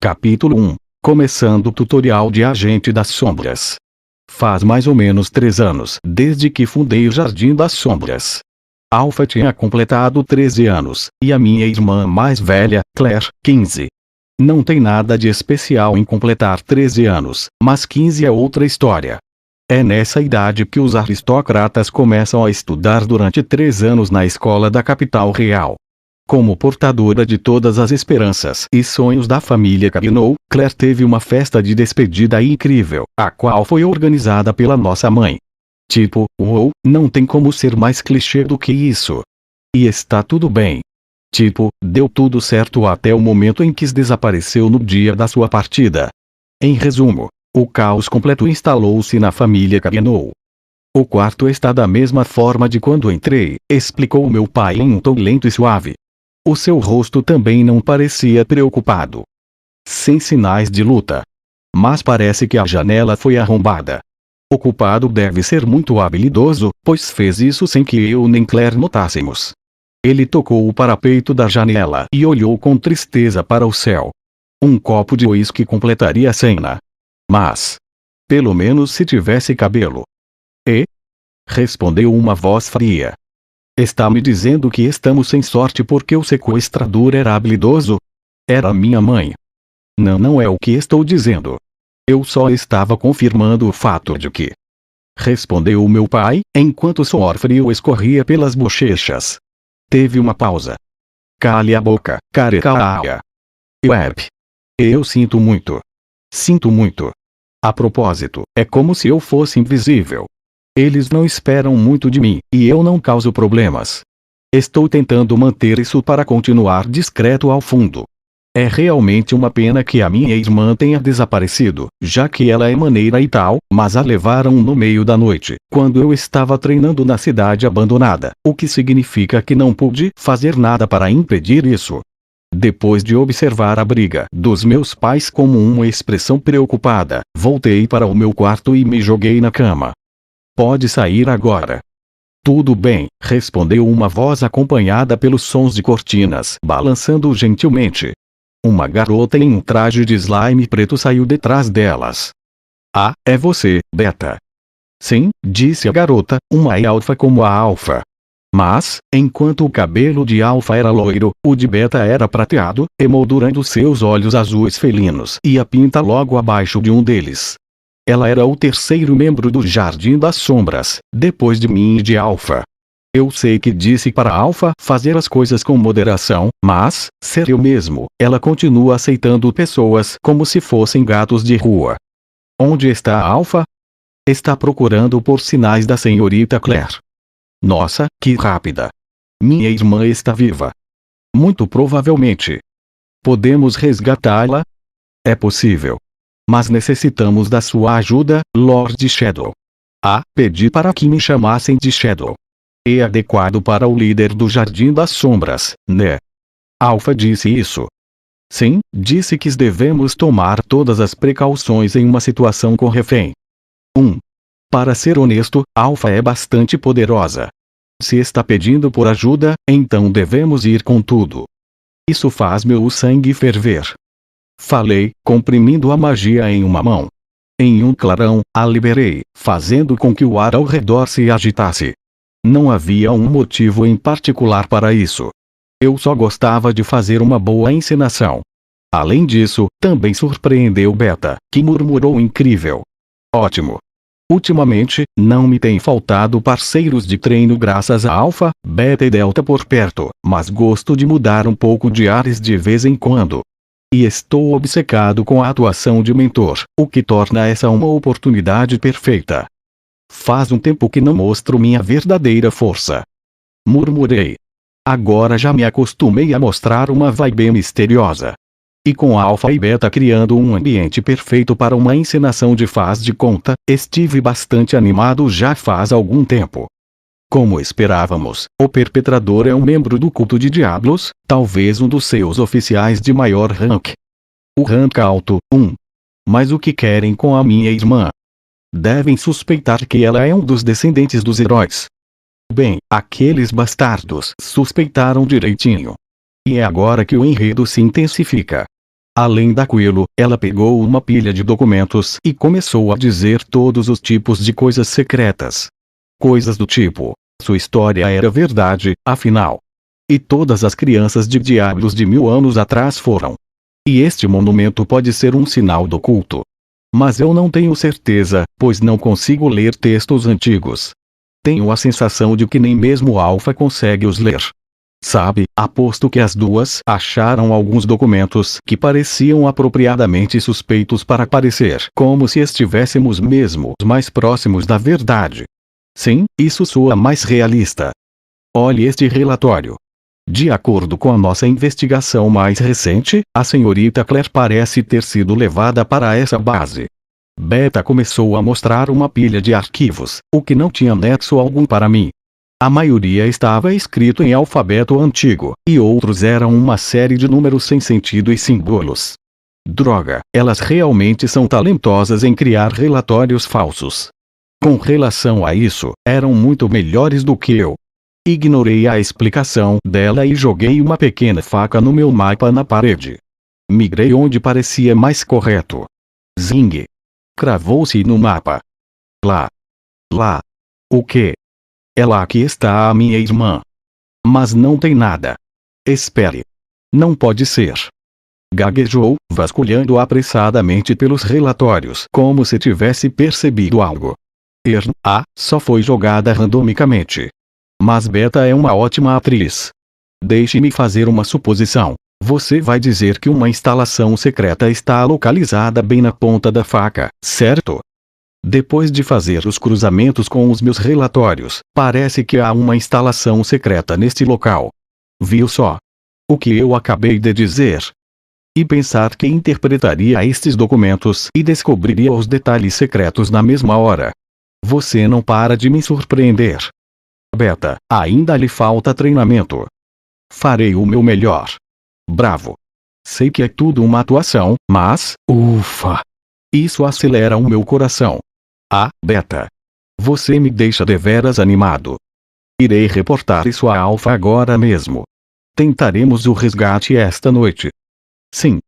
Capítulo 1. Começando o tutorial de Agente das Sombras. Faz mais ou menos 3 anos desde que fundei o Jardim das Sombras. Alpha tinha completado 13 anos, e a minha irmã mais velha, Claire, 15. Não tem nada de especial em completar 13 anos, mas 15 é outra história. É nessa idade que os aristocratas começam a estudar durante 3 anos na escola da capital real. Como portadora de todas as esperanças e sonhos da família Cardinal, Claire teve uma festa de despedida incrível, a qual foi organizada pela nossa mãe. Tipo, uou, não tem como ser mais clichê do que isso. E está tudo bem. Tipo, deu tudo certo até o momento em que desapareceu no dia da sua partida. Em resumo, o caos completo instalou-se na família Cardinal. O quarto está da mesma forma de quando entrei, explicou meu pai em um tom lento e suave. O seu rosto também não parecia preocupado. Sem sinais de luta. Mas parece que a janela foi arrombada. O culpado deve ser muito habilidoso, pois fez isso sem que eu nem Claire notássemos. Ele tocou o parapeito da janela e olhou com tristeza para o céu. Um copo de uísque completaria a cena. Mas, pelo menos se tivesse cabelo. E? Respondeu uma voz fria. Está me dizendo que estamos sem sorte porque o sequestrador era habilidoso? Era minha mãe. Não é o que estou dizendo. Eu só estava confirmando o fato de que. Respondeu meu pai, enquanto suor frio escorria pelas bochechas. Teve uma pausa. Cale a boca, carecaia. Eu sinto muito. Sinto muito. A propósito, é como se eu fosse invisível. Eles não esperam muito de mim, e eu não causo problemas. Estou tentando manter isso para continuar discreto ao fundo. É realmente uma pena que a minha irmã tenha desaparecido, já que ela é maneira e tal, mas a levaram no meio da noite, quando eu estava treinando na cidade abandonada, o que significa que não pude fazer nada para impedir isso. Depois de observar a briga dos meus pais como uma expressão preocupada, voltei para o meu quarto e me joguei na cama. Pode sair agora. Tudo bem, respondeu uma voz acompanhada pelos sons de cortinas balançando gentilmente. Uma garota em um traje de slime preto saiu detrás delas. Ah, é você, Beta. Sim, disse a garota, uma alfa como a Alpha. Mas, enquanto o cabelo de Alpha era loiro, o de Beta era prateado, emoldurando seus olhos azuis felinos e a pinta logo abaixo de um deles. Ela era o terceiro membro do Jardim das Sombras, depois de mim e de Alpha. Eu sei que disse para Alpha fazer as coisas com moderação, mas, ser eu mesmo, ela continua aceitando pessoas como se fossem gatos de rua. Onde está a Alpha? Está procurando por sinais da senhorita Claire. Nossa, que rápida. Minha irmã está viva. Muito provavelmente. Podemos resgatá-la? É possível. Mas necessitamos da sua ajuda, Lord Shadow. Pedi para que me chamassem de Shadow. É adequado para o líder do Jardim das Sombras, né? Alpha disse isso. Sim, disse que devemos tomar todas as precauções em uma situação com refém. Para ser honesto, Alpha é bastante poderosa. Se está pedindo por ajuda, então devemos ir com tudo. Isso faz meu sangue ferver. Falei, comprimindo a magia em uma mão. Em um clarão, a liberei, fazendo com que o ar ao redor se agitasse. Não havia um motivo em particular para isso. Eu só gostava de fazer uma boa encenação. Além disso, também surpreendeu Beta, que murmurou incrível. Ótimo. Ultimamente, não me tem faltado parceiros de treino graças a Alpha, Beta e Delta por perto, mas gosto de mudar um pouco de ares de vez em quando. E estou obcecado com a atuação de mentor, o que torna essa uma oportunidade perfeita. Faz um tempo que não mostro minha verdadeira força. Murmurei. Agora já me acostumei a mostrar uma vibe misteriosa. E com Alpha e Beta criando um ambiente perfeito para uma encenação de faz de conta, estive bastante animado já faz algum tempo. Como esperávamos, o perpetrador é um membro do culto de Diablos, talvez um dos seus oficiais de maior rank. O rank alto, 1. Mas o que querem com a minha irmã? Devem suspeitar que ela é um dos descendentes dos heróis. Bem, aqueles bastardos suspeitaram direitinho. E é agora que o enredo se intensifica. Além daquilo, ela pegou uma pilha de documentos e começou a dizer todos os tipos de coisas secretas. Coisas do tipo: sua história era verdade, afinal. E todas as crianças de diabos de 1000 anos atrás foram. E este monumento pode ser um sinal do culto. Mas eu não tenho certeza, pois não consigo ler textos antigos. Tenho a sensação de que nem mesmo Alpha consegue os ler. Sabe, aposto que as duas acharam alguns documentos que pareciam apropriadamente suspeitos para parecer como se estivéssemos mesmo mais próximos da verdade. Sim, isso soa mais realista. Olhe este relatório. De acordo com a nossa investigação mais recente, a senhorita Claire parece ter sido levada para essa base. Beta começou a mostrar uma pilha de arquivos, o que não tinha nexo algum para mim. A maioria estava escrito em alfabeto antigo, e outros eram uma série de números sem sentido e símbolos. Droga, elas realmente são talentosas em criar relatórios falsos. Com relação a isso, eram muito melhores do que eu. Ignorei a explicação dela e joguei uma pequena faca no meu mapa na parede. Migrei onde parecia mais correto. Zing! Cravou-se no mapa. Lá. Lá. O quê? É lá que está a minha irmã. Mas não tem nada. Espere. Não pode ser. Gaguejou, vasculhando apressadamente pelos relatórios como se tivesse percebido algo. Só foi jogada randomicamente. Mas Beta é uma ótima atriz. Deixe-me fazer uma suposição. Você vai dizer que uma instalação secreta está localizada bem na ponta da faca, certo? Depois de fazer os cruzamentos com os meus relatórios, parece que há uma instalação secreta neste local. Viu só? O que eu acabei de dizer? E pensar que interpretaria estes documentos e descobriria os detalhes secretos na mesma hora. Você não para de me surpreender. Beta, ainda lhe falta treinamento. Farei o meu melhor. Bravo. Sei que é tudo uma atuação, mas, ufa! Isso acelera o meu coração. Beta. Você me deixa deveras animado. Irei reportar isso a Alpha agora mesmo. Tentaremos o resgate esta noite. Sim.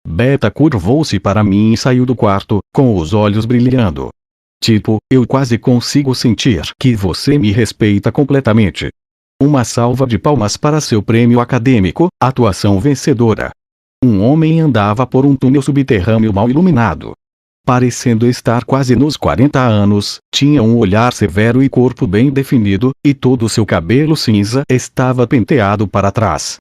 Beta curvou-se para mim e saiu do quarto, com os olhos brilhando. Tipo, eu quase consigo sentir que você me respeita completamente. Uma salva de palmas para seu prêmio acadêmico, atuação vencedora. Um homem andava por um túnel subterrâneo mal iluminado. Parecendo estar quase nos 40 anos, tinha um olhar severo e corpo bem definido, e todo seu cabelo cinza estava penteado para trás.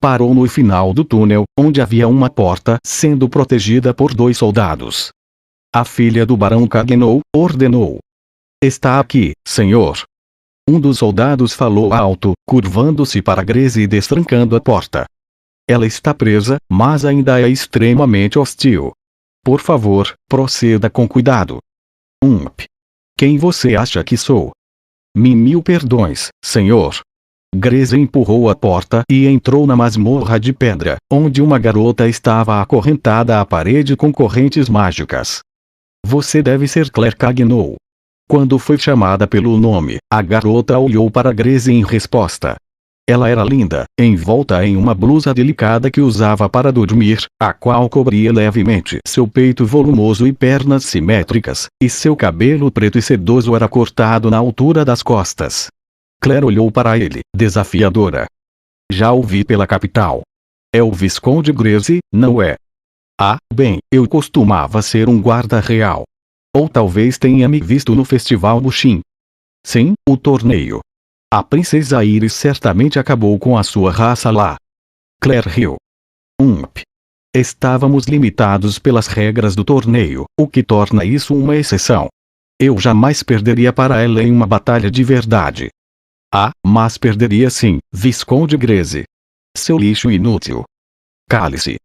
Parou no final do túnel, onde havia uma porta sendo protegida por 2 soldados. A filha do barão Cagneau ordenou. Está aqui, senhor. Um dos soldados falou alto, curvando-se para Grace e destrancando a porta. Ela está presa, mas ainda é extremamente hostil. Por favor, proceda com cuidado. Quem você acha que sou? Mil perdões, senhor. Grace empurrou a porta e entrou na masmorra de pedra, onde uma garota estava acorrentada à parede com correntes mágicas. Você deve ser Claire Cagneau. Quando foi chamada pelo nome, a garota olhou para Grace em resposta. Ela era linda, envolta em uma blusa delicada que usava para dormir, a qual cobria levemente seu peito volumoso e pernas simétricas, e seu cabelo preto e sedoso era cortado na altura das costas. Claire olhou para ele, desafiadora. Já o vi pela capital. É o Visconde Grace, não é? Bem, eu costumava ser um guarda real. Ou talvez tenha me visto no Festival Buxim. Sim, o torneio. A princesa Iris certamente acabou com a sua raça lá. Claire riu. Estávamos limitados pelas regras do torneio, o que torna isso uma exceção. Eu jamais perderia para ela em uma batalha de verdade. Mas perderia sim, Visconde Grace. Seu lixo inútil. Cale-se.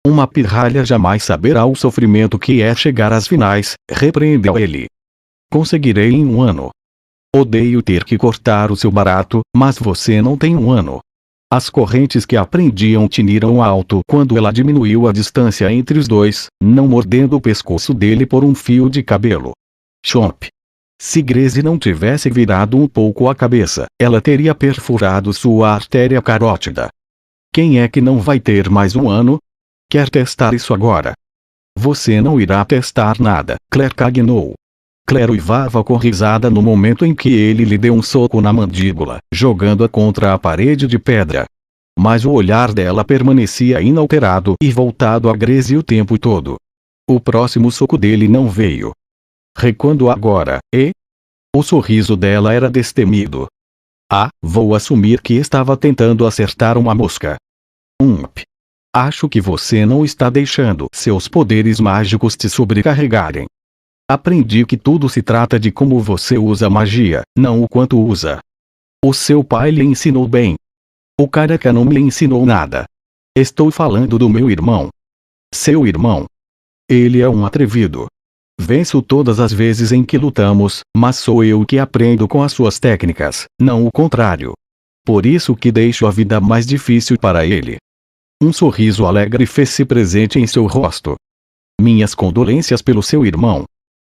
Uma pirralha jamais saberá o sofrimento que é chegar às finais, repreendeu ele. Conseguirei em 1 ano. Odeio ter que cortar o seu barato, mas você não tem 1 ano. As correntes que aprendiam tiniram alto quando ela diminuiu a distância entre os dois, não mordendo o pescoço dele por um fio de cabelo. Chomp. Se Grace não tivesse virado um pouco a cabeça, ela teria perfurado sua artéria carótida. Quem é que não vai ter mais 1 ano? Quer testar isso agora? Você não irá testar nada, Claire cagnou. Claire uivava com risada no momento em que ele lhe deu um soco na mandíbula, jogando-a contra a parede de pedra. Mas o olhar dela permanecia inalterado e voltado a Grace o tempo todo. O próximo soco dele não veio. Recuando agora, e? O sorriso dela era destemido. Ah, vou assumir que estava tentando acertar uma mosca. Acho que você não está deixando seus poderes mágicos te sobrecarregarem. Aprendi que tudo se trata de como você usa a magia, não o quanto usa. O seu pai lhe ensinou bem. O careca não me ensinou nada. Estou falando do meu irmão. Seu irmão. Ele é um atrevido. Venço todas as vezes em que lutamos, mas sou eu que aprendo com as suas técnicas, não o contrário. Por isso que deixo a vida mais difícil para ele. Um sorriso alegre fez-se presente em seu rosto. Minhas condolências pelo seu irmão.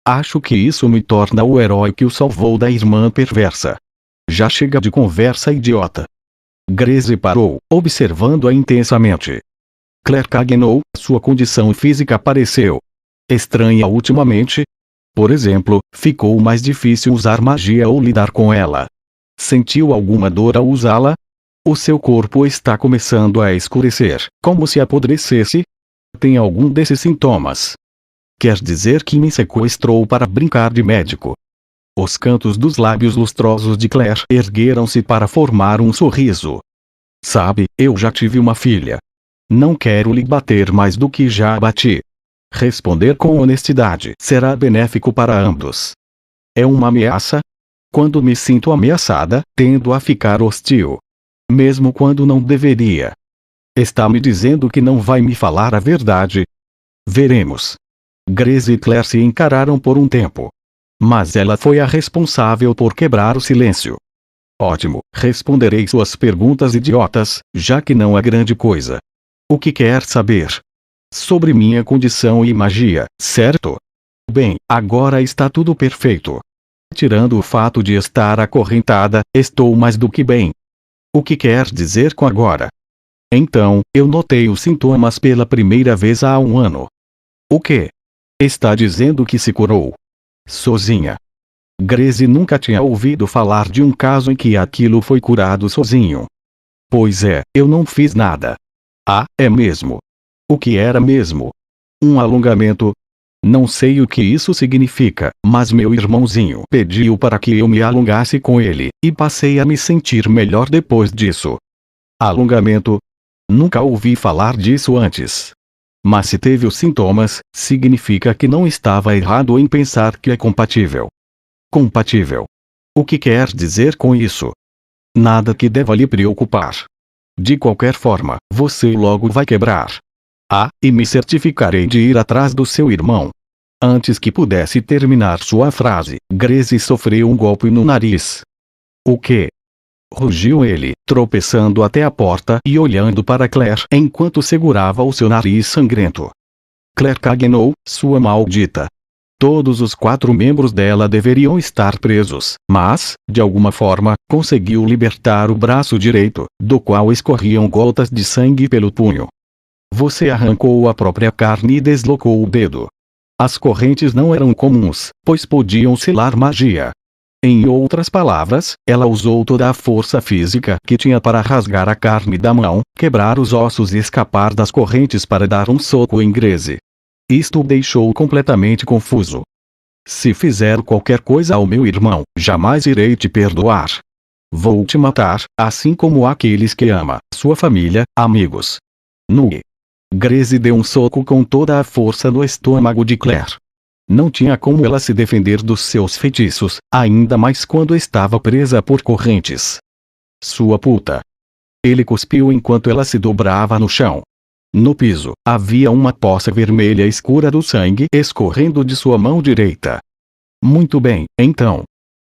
Acho que isso me torna o herói que o salvou da irmã perversa. Já chega de conversa idiota. Grace parou, observando-a intensamente. Claire cagnou, sua condição física pareceu estranha ultimamente. Por exemplo, ficou mais difícil usar magia ou lidar com ela. Sentiu alguma dor ao usá-la? O seu corpo está começando a escurecer, como se apodrecesse? Tem algum desses sintomas? Quer dizer que me sequestrou para brincar de médico? Os cantos dos lábios lustrosos de Claire ergueram-se para formar um sorriso. Sabe, eu já tive uma filha. Não quero lhe bater mais do que já a bati. Responder com honestidade será benéfico para ambos. É uma ameaça? Quando me sinto ameaçada, tendo a ficar hostil. Mesmo quando não deveria. Está me dizendo que não vai me falar a verdade? Veremos. Grace e Claire se encararam por um tempo. Mas ela foi a responsável por quebrar o silêncio. Ótimo, responderei suas perguntas idiotas, já que não é grande coisa. O que quer saber? Sobre minha condição e magia, certo? Bem, agora está tudo perfeito. Tirando o fato de estar acorrentada, estou mais do que bem. O que quer dizer com agora? Então, eu notei os sintomas pela primeira vez há um ano. O quê? Está dizendo que se curou sozinha. Grace nunca tinha ouvido falar de um caso em que aquilo foi curado sozinho. Pois é, eu não fiz nada. Ah, é mesmo? O que era mesmo? Um alongamento? Não sei o que isso significa, mas meu irmãozinho pediu para que eu me alongasse com ele, e passei a me sentir melhor depois disso. Alongamento? Nunca ouvi falar disso antes. Mas se teve os sintomas, significa que não estava errado em pensar que é compatível. Compatível. O que quer dizer com isso? Nada que deva lhe preocupar. De qualquer forma, você logo vai quebrar. Ah, e me certificarei de ir atrás do seu irmão. Antes que pudesse terminar sua frase, Grace sofreu um golpe no nariz. O quê? Rugiu ele, tropeçando até a porta e olhando para Claire enquanto segurava o seu nariz sangrento. Claire cagnou, sua maldita. Todos os 4 membros dela deveriam estar presos, mas, de alguma forma, conseguiu libertar o braço direito, do qual escorriam gotas de sangue pelo punho. Você arrancou a própria carne e deslocou o dedo. As correntes não eram comuns, pois podiam selar magia. Em outras palavras, ela usou toda a força física que tinha para rasgar a carne da mão, quebrar os ossos e escapar das correntes para dar um soco em Grace. Isto o deixou completamente confuso. Se fizer qualquer coisa ao meu irmão, jamais irei te perdoar. Vou te matar, assim como aqueles que ama, sua família, amigos. Nui. Grace deu um soco com toda a força no estômago de Claire. Não tinha como ela se defender dos seus feitiços, ainda mais quando estava presa por correntes. Sua puta. Ele cuspiu enquanto ela se dobrava no chão. No piso, havia uma poça vermelha escura do sangue escorrendo de sua mão direita. Muito bem, então.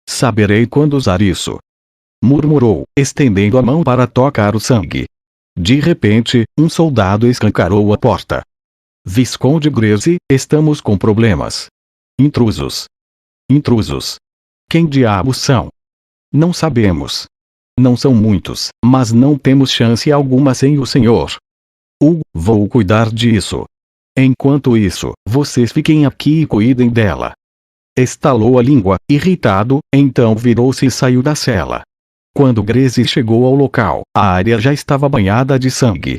Saberei quando usar isso. Murmurou, estendendo a mão para tocar o sangue. De repente, um soldado escancarou a porta. Visconde Grace, estamos com problemas. Intrusos. Intrusos. Quem diabos são? Não sabemos. Não são muitos, mas não temos chance alguma sem o senhor. Vou cuidar disso. Enquanto isso, vocês fiquem aqui e cuidem dela. Estalou a língua, irritado, então virou-se e saiu da cela. Quando Grace chegou ao local, a área já estava banhada de sangue.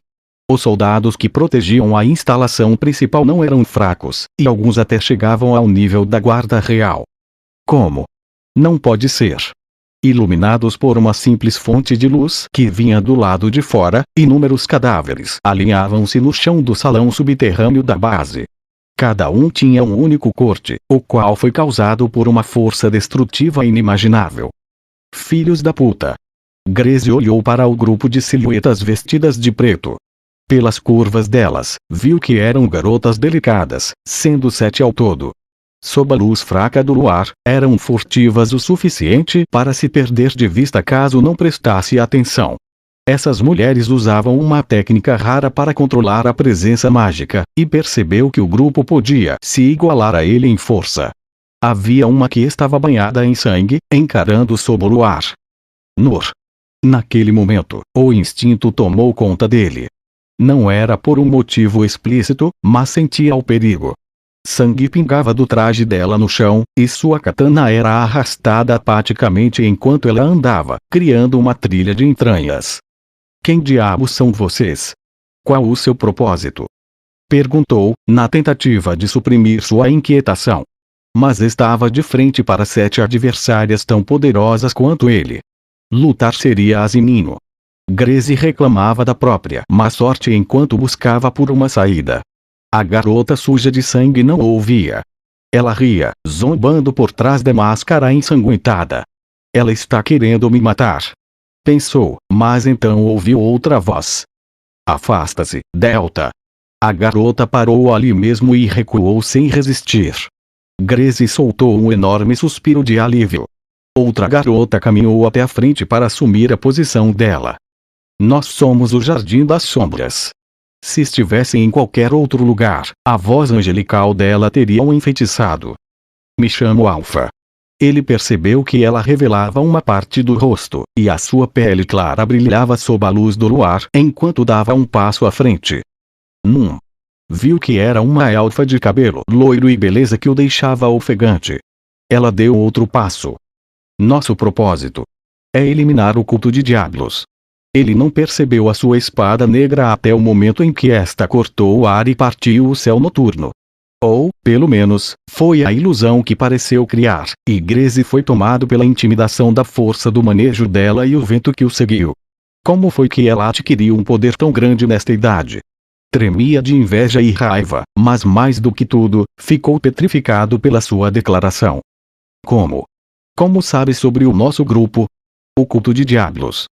Os soldados que protegiam a instalação principal não eram fracos, e alguns até chegavam ao nível da guarda real. Como? Não pode ser. Iluminados por uma simples fonte de luz que vinha do lado de fora, inúmeros cadáveres alinhavam-se no chão do salão subterrâneo da base. Cada um tinha um único corte, o qual foi causado por uma força destrutiva inimaginável. Filhos da puta! Grace olhou para o grupo de silhuetas vestidas de preto. Pelas curvas delas, viu que eram garotas delicadas, sendo 7 ao todo. Sob a luz fraca do luar, eram furtivas o suficiente para se perder de vista caso não prestasse atenção. Essas mulheres usavam uma técnica rara para controlar a presença mágica, e percebeu que o grupo podia se igualar a ele em força. Havia uma que estava banhada em sangue, encarando sob o luar. Nur. Naquele momento, o instinto tomou conta dele. Não era por um motivo explícito, mas sentia o perigo. Sangue pingava do traje dela no chão, e sua katana era arrastada apaticamente enquanto ela andava, criando uma trilha de entranhas. Quem diabos são vocês? Qual o seu propósito? Perguntou, na tentativa de suprimir sua inquietação. Mas estava de frente para 7 adversárias tão poderosas quanto ele. Lutar seria aziminho. Grace reclamava da própria má sorte enquanto buscava por uma saída. A garota suja de sangue não ouvia. Ela ria, zombando por trás da máscara ensanguentada. Ela está querendo me matar. Pensou, mas então ouviu outra voz. Afasta-se, Delta. A garota parou ali mesmo e recuou sem resistir. Grace soltou um enorme suspiro de alívio. Outra garota caminhou até a frente para assumir a posição dela. Nós somos o Jardim das Sombras. Se estivesse em qualquer outro lugar, a voz angelical dela teria o enfeitiçado. Me chamo Alpha. Ele percebeu que ela revelava uma parte do rosto, e a sua pele clara brilhava sob a luz do luar enquanto dava um passo à frente. Viu que era uma elfa de cabelo loiro e beleza que o deixava ofegante. Ela deu outro passo. Nosso propósito é eliminar o culto de Diablos. Ele não percebeu a sua espada negra até o momento em que esta cortou o ar e partiu o céu noturno. Ou, pelo menos, foi a ilusão que pareceu criar, e Grace foi tomado pela intimidação da força do manejo dela e o vento que o seguiu. Como foi que ela adquiriu um poder tão grande nesta idade? Tremia de inveja e raiva, mas mais do que tudo, ficou petrificado pela sua declaração. Como? Como sabe sobre o nosso grupo? O culto de Diablos.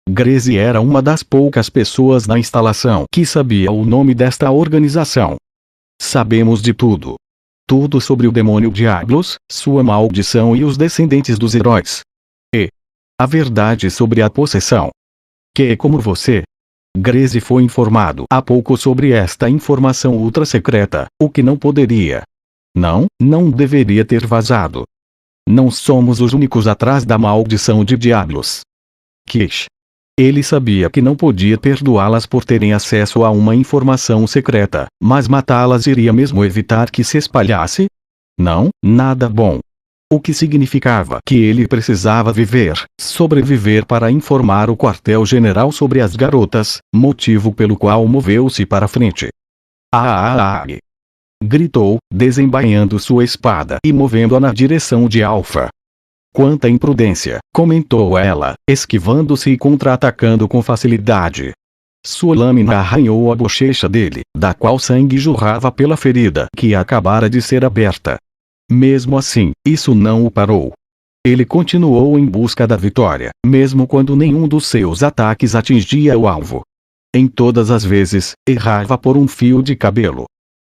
Grace era uma das poucas pessoas na instalação que sabia o nome desta organização. Sabemos de tudo. Tudo sobre o demônio Diablos, sua maldição e os descendentes dos heróis. E a verdade sobre a possessão. Que é como você. Grace foi informado há pouco sobre esta informação ultra secreta, o que não poderia. Não deveria ter vazado. Não somos os únicos atrás da maldição de Diablos. Kish. Ele sabia que não podia perdoá-las por terem acesso a uma informação secreta, mas matá-las iria mesmo evitar que se espalhasse? Não, nada bom. O que significava que ele precisava sobreviver para informar o quartel-general sobre as garotas, motivo pelo qual moveu-se para frente. Gritou, desembainhando sua espada e movendo-a na direção de Alpha. Quanta imprudência, comentou ela, esquivando-se e contra-atacando com facilidade. Sua lâmina arranhou a bochecha dele, da qual sangue jorrava pela ferida que acabara de ser aberta. Mesmo assim, isso não o parou. Ele continuou em busca da vitória, mesmo quando nenhum dos seus ataques atingia o alvo. Em todas as vezes, errava por um fio de cabelo.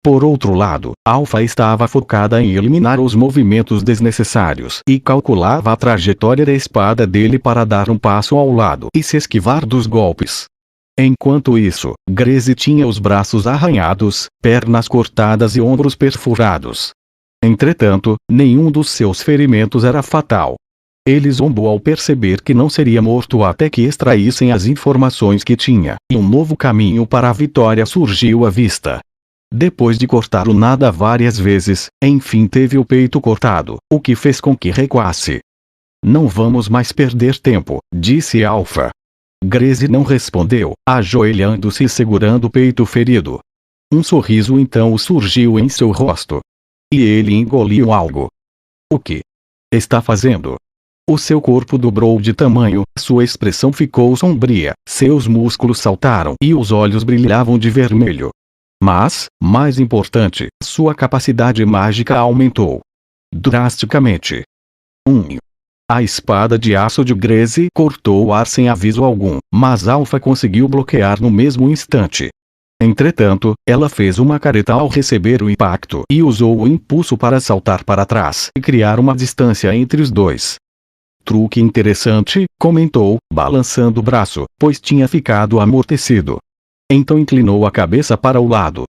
Por outro lado, Alpha estava focada em eliminar os movimentos desnecessários e calculava a trajetória da espada dele para dar um passo ao lado e se esquivar dos golpes. Enquanto isso, Grace tinha os braços arranhados, pernas cortadas e ombros perfurados. Entretanto, nenhum dos seus ferimentos era fatal. Ele zombou ao perceber que não seria morto até que extraíssem as informações que tinha, e um novo caminho para a vitória surgiu à vista. Depois de cortar o nada várias vezes, enfim teve o peito cortado, o que fez com que recuasse. Não vamos mais perder tempo, disse Alpha. Grace não respondeu, ajoelhando-se e segurando o peito ferido. Um sorriso então surgiu em seu rosto. E ele engoliu algo. O que está fazendo? O seu corpo dobrou de tamanho, sua expressão ficou sombria, seus músculos saltaram e os olhos brilhavam de vermelho. Mas, mais importante, sua capacidade mágica aumentou drasticamente. A espada de aço de Grace cortou o ar sem aviso algum, mas Alpha conseguiu bloquear no mesmo instante. Entretanto, ela fez uma careta ao receber o impacto e usou o impulso para saltar para trás e criar uma distância entre os dois. Truque interessante, comentou, balançando o braço, pois tinha ficado amortecido. Então inclinou a cabeça para o lado.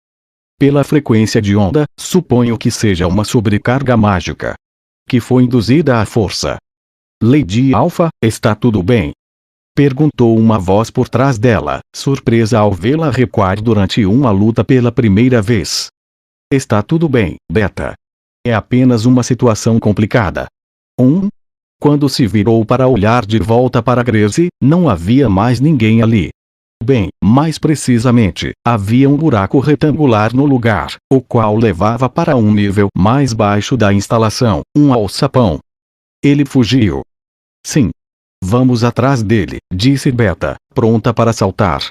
Pela frequência de onda, suponho que seja uma sobrecarga mágica que foi induzida à força. Lady Alpha, está tudo bem? Perguntou uma voz por trás dela, surpresa ao vê-la recuar durante uma luta pela primeira vez. Está tudo bem, Beta. É apenas uma situação complicada. Quando se virou para olhar de volta para Grace, não havia mais ninguém ali. Bem, mais precisamente, havia um buraco retangular no lugar, o qual levava para um nível mais baixo da instalação, um alçapão. Ele fugiu. Sim. Vamos atrás dele, disse Beta, pronta para saltar.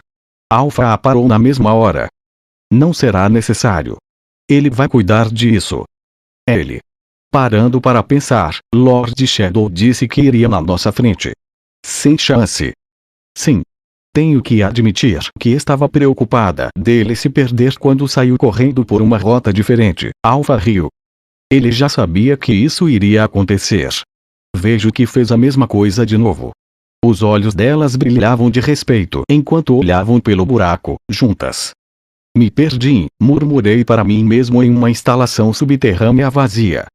Alpha a parou na mesma hora. Não será necessário. Ele vai cuidar disso. Ele. Parando para pensar, Lord Shadow disse que iria na nossa frente. Sem chance. Sim. Tenho que admitir que estava preocupada dele se perder quando saiu correndo por uma rota diferente. Alpha riu. Ele já sabia que isso iria acontecer. Vejo que fez a mesma coisa de novo. Os olhos delas brilhavam de respeito enquanto olhavam pelo buraco, juntas. Me perdi, murmurei para mim mesmo em uma instalação subterrânea vazia.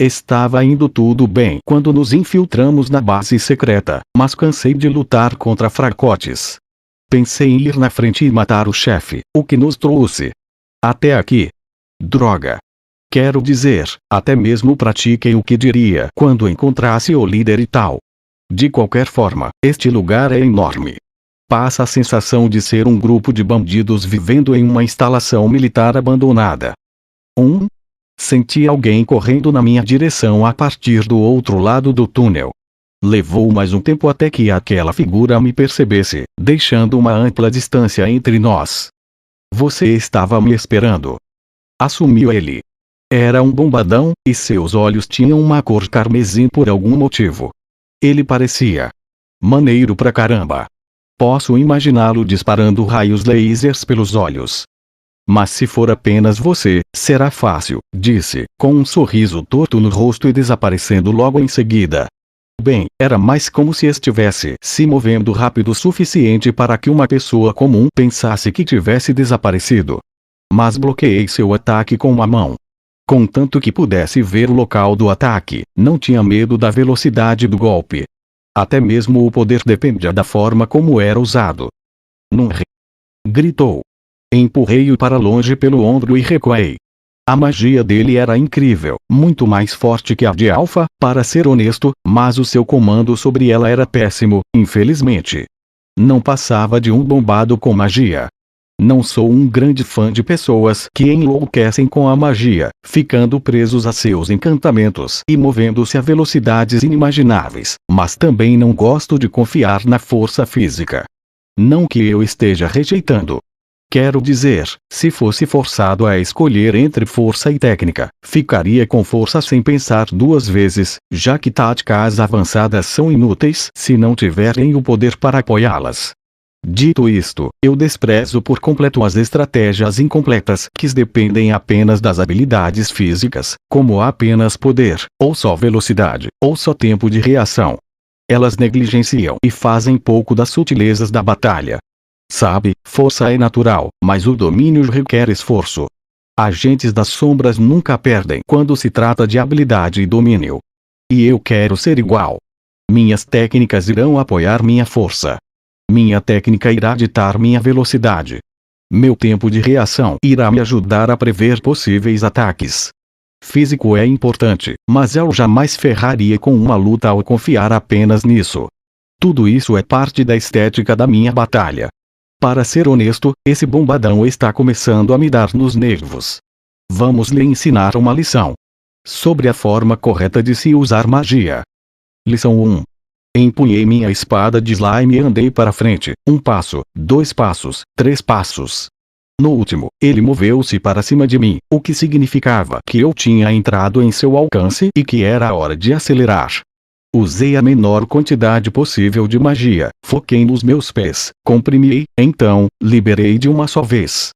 Estava indo tudo bem quando nos infiltramos na base secreta, mas cansei de lutar contra fracotes. Pensei em ir na frente e matar o chefe, o que nos trouxe até aqui. Droga. Quero dizer, até mesmo pratiquei o que diria quando encontrasse o líder e tal. De qualquer forma, este lugar é enorme. Passa a sensação de ser um grupo de bandidos vivendo em uma instalação militar abandonada. Senti alguém correndo na minha direção a partir do outro lado do túnel. Levou mais um tempo até que aquela figura me percebesse, deixando uma ampla distância entre nós. Você estava me esperando. Assumiu ele. Era um bombadão, e seus olhos tinham uma cor carmesim por algum motivo. Ele parecia maneiro pra caramba. Posso imaginá-lo disparando raios lasers pelos olhos. Mas se for apenas você, será fácil, disse, com um sorriso torto no rosto e desaparecendo logo em seguida. Bem, era mais como se estivesse se movendo rápido o suficiente para que uma pessoa comum pensasse que tivesse desaparecido. Mas bloqueei seu ataque com uma mão. Contanto que pudesse ver o local do ataque, não tinha medo da velocidade do golpe. Até mesmo o poder dependia da forma como era usado. Gritou. Empurrei-o para longe pelo ombro e recuei. A magia dele era incrível, muito mais forte que a de Alpha, para ser honesto, mas o seu comando sobre ela era péssimo, infelizmente. Não passava de um bombado com magia. Não sou um grande fã de pessoas que enlouquecem com a magia, ficando presos a seus encantamentos e movendo-se a velocidades inimagináveis, mas também não gosto de confiar na força física. Não que eu esteja rejeitando. Quero dizer, se fosse forçado a escolher entre força e técnica, ficaria com força sem pensar duas vezes, já que táticas avançadas são inúteis se não tiverem o poder para apoiá-las. Dito isto, eu desprezo por completo as estratégias incompletas que dependem apenas das habilidades físicas, como apenas poder, ou só velocidade, ou só tempo de reação. Elas negligenciam e fazem pouco das sutilezas da batalha. Sabe, força é natural, mas o domínio requer esforço. Agentes das sombras nunca perdem quando se trata de habilidade e domínio. E eu quero ser igual. Minhas técnicas irão apoiar minha força. Minha técnica irá ditar minha velocidade. Meu tempo de reação irá me ajudar a prever possíveis ataques. Físico é importante, mas eu jamais ferraria com uma luta ao confiar apenas nisso. Tudo isso é parte da estética da minha batalha. Para ser honesto, esse bombadão está começando a me dar nos nervos. Vamos lhe ensinar uma lição. Sobre a forma correta de se usar magia. Lição 1. Empunhei minha espada de slime e andei para frente, 1 passo, 2 passos, 3 passos. No último, ele moveu-se para cima de mim, o que significava que eu tinha entrado em seu alcance e que era a hora de acelerar. Usei a menor quantidade possível de magia, foquei nos meus pés, comprimi, então, liberei de uma só vez.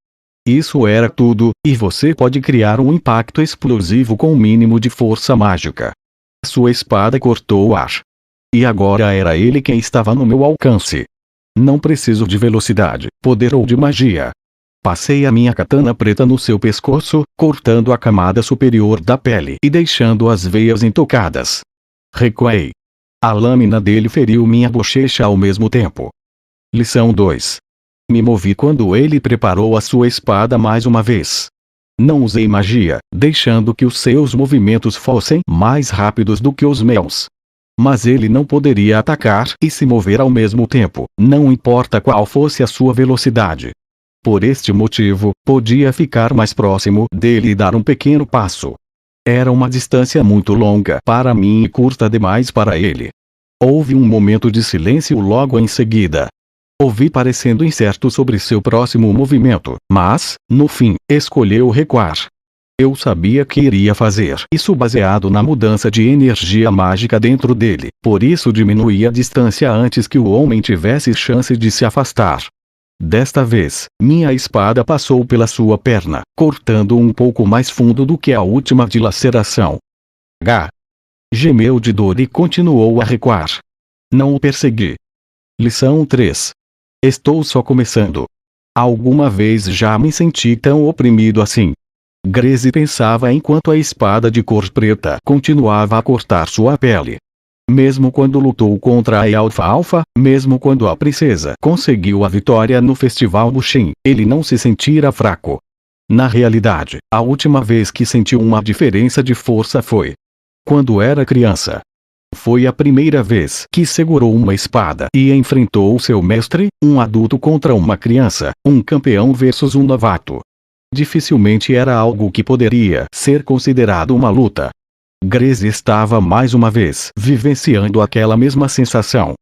Isso era tudo, e você pode criar um impacto explosivo com o mínimo de força mágica. Sua espada cortou o ar. E agora era ele quem estava no meu alcance. Não preciso de velocidade, poder ou de magia. Passei a minha katana preta no seu pescoço, cortando a camada superior da pele e deixando as veias intocadas. Recuei. A lâmina dele feriu minha bochecha ao mesmo tempo. Lição 2. Me movi quando ele preparou a sua espada mais uma vez. Não usei magia, deixando que os seus movimentos fossem mais rápidos do que os meus. Mas ele não poderia atacar e se mover ao mesmo tempo, não importa qual fosse a sua velocidade. Por este motivo, podia ficar mais próximo dele e dar um pequeno passo. Era uma distância muito longa para mim e curta demais para ele. Houve um momento de silêncio logo em seguida. Ouvi parecendo incerto sobre seu próximo movimento, mas, no fim, escolheu recuar. Eu sabia que iria fazer isso baseado na mudança de energia mágica dentro dele, por isso diminuí a distância antes que o homem tivesse chance de se afastar. Desta vez, minha espada passou pela sua perna, cortando um pouco mais fundo do que a última dilaceração. H. Gemeu de dor e continuou a recuar. Não o persegui. Lição 3. Estou só começando. Alguma vez já me senti tão oprimido assim. Grace pensava enquanto a espada de cor preta continuava a cortar sua pele. Mesmo quando lutou contra a Alfalfa, mesmo quando a princesa conseguiu a vitória no Festival Bushin, ele não se sentira fraco. Na realidade, a última vez que sentiu uma diferença de força foi quando era criança. Foi a primeira vez que segurou uma espada e enfrentou seu mestre, um adulto contra uma criança, um campeão versus um novato. Dificilmente era algo que poderia ser considerado uma luta. Grace estava mais uma vez vivenciando aquela mesma sensação.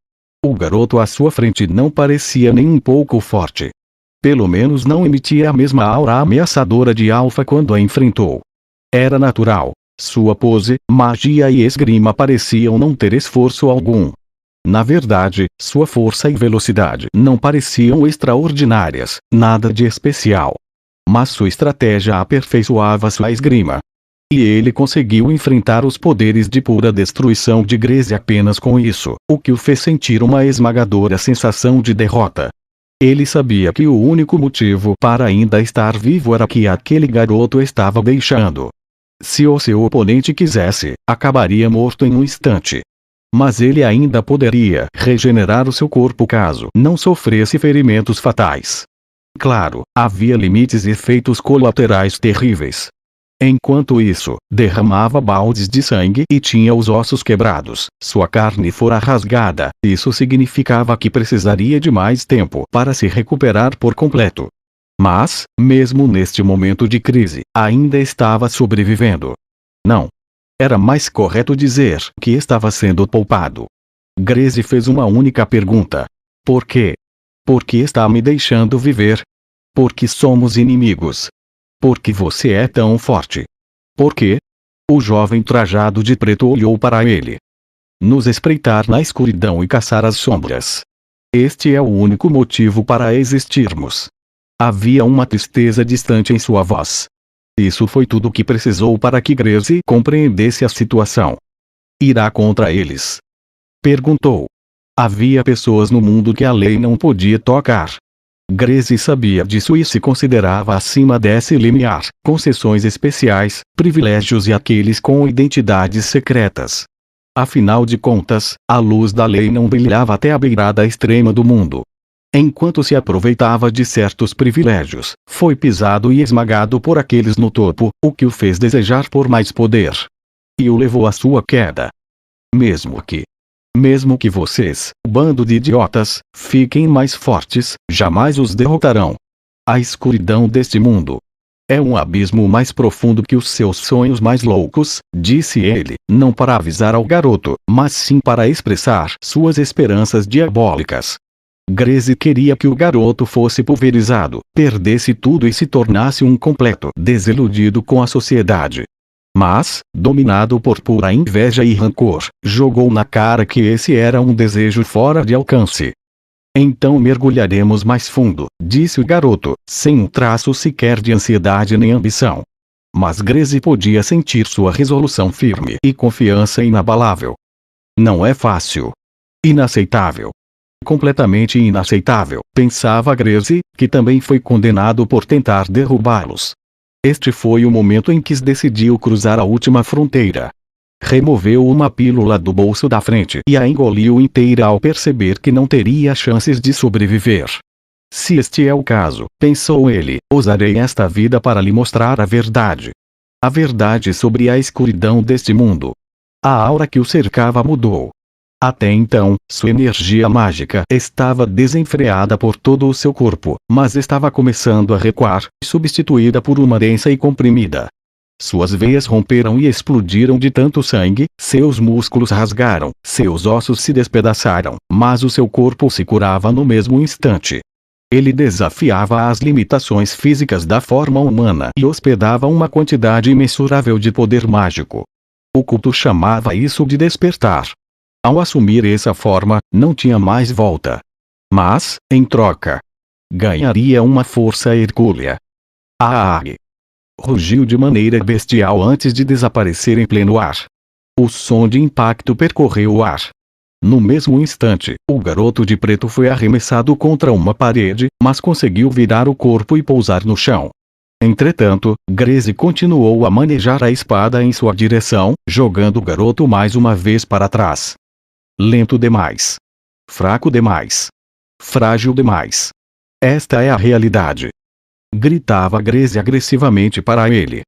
O garoto à sua frente não parecia nem um pouco forte. Pelo menos não emitia a mesma aura ameaçadora de Alpha quando a enfrentou. Era natural. Sua pose, magia e esgrima pareciam não ter esforço algum. Na verdade, sua força e velocidade não pareciam extraordinárias, nada de especial. Mas sua estratégia aperfeiçoava sua esgrima. E ele conseguiu enfrentar os poderes de pura destruição de Grace apenas com isso, o que o fez sentir uma esmagadora sensação de derrota. Ele sabia que o único motivo para ainda estar vivo era que aquele garoto estava deixando. Se o seu oponente quisesse, acabaria morto em um instante. Mas ele ainda poderia regenerar o seu corpo caso não sofresse ferimentos fatais. Claro, havia limites e efeitos colaterais terríveis. Enquanto isso, derramava baldes de sangue e tinha os ossos quebrados, sua carne fora rasgada, isso significava que precisaria de mais tempo para se recuperar por completo. Mas, mesmo neste momento de crise, ainda estava sobrevivendo. Não. Era mais correto dizer que estava sendo poupado. Grace fez uma única pergunta. Por quê? Por que está me deixando viver? Porque somos inimigos. Porque você é tão forte. Por quê? O jovem trajado de preto olhou para ele. Nos espreitar na escuridão e caçar as sombras. Este é o único motivo para existirmos. Havia uma tristeza distante em sua voz. Isso foi tudo o que precisou para que Grace compreendesse a situação. Irá contra eles? Perguntou. Havia pessoas no mundo que a lei não podia tocar. Grace sabia disso e se considerava acima desse limiar, concessões especiais, privilégios e aqueles com identidades secretas. Afinal de contas, a luz da lei não brilhava até a beirada extrema do mundo. Enquanto se aproveitava de certos privilégios, foi pisado e esmagado por aqueles no topo, o que o fez desejar por mais poder. E o levou à sua queda. Mesmo que vocês, bando de idiotas, fiquem mais fortes, jamais os derrotarão. A escuridão deste mundo é um abismo mais profundo que os seus sonhos mais loucos, disse ele, não para avisar ao garoto, mas sim para expressar suas esperanças diabólicas. Grace queria que o garoto fosse pulverizado, perdesse tudo e se tornasse um completo desiludido com a sociedade. Mas, dominado por pura inveja e rancor, jogou na cara que esse era um desejo fora de alcance. Então mergulharemos mais fundo, disse o garoto, sem um traço sequer de ansiedade nem ambição. Mas Grace podia sentir sua resolução firme e confiança inabalável. Não é fácil. Inaceitável. Completamente inaceitável, pensava Grace, que também foi condenado por tentar derrubá-los. Este foi o momento em que decidiu cruzar a última fronteira. Removeu uma pílula do bolso da frente e a engoliu inteira ao perceber que não teria chances de sobreviver. Se este é o caso, pensou ele, usarei esta vida para lhe mostrar a verdade. A verdade sobre a escuridão deste mundo. A aura que o cercava mudou. Até então, sua energia mágica estava desenfreada por todo o seu corpo, mas estava começando a recuar, substituída por uma densa e comprimida. Suas veias romperam e explodiram de tanto sangue, seus músculos rasgaram, seus ossos se despedaçaram, mas o seu corpo se curava no mesmo instante. Ele desafiava as limitações físicas da forma humana e hospedava uma quantidade imensurável de poder mágico. O culto chamava isso de despertar. Ao assumir essa forma, não tinha mais volta. Mas, em troca, ganharia uma força hercúlea. Aag! Rugiu de maneira bestial antes de desaparecer em pleno ar. O som de impacto percorreu o ar. No mesmo instante, o garoto de preto foi arremessado contra uma parede, mas conseguiu virar o corpo e pousar no chão. Entretanto, Grace continuou a manejar a espada em sua direção, jogando o garoto mais uma vez para trás. Lento demais. Fraco demais. Frágil demais. Esta é a realidade. Gritava Grace agressivamente para ele.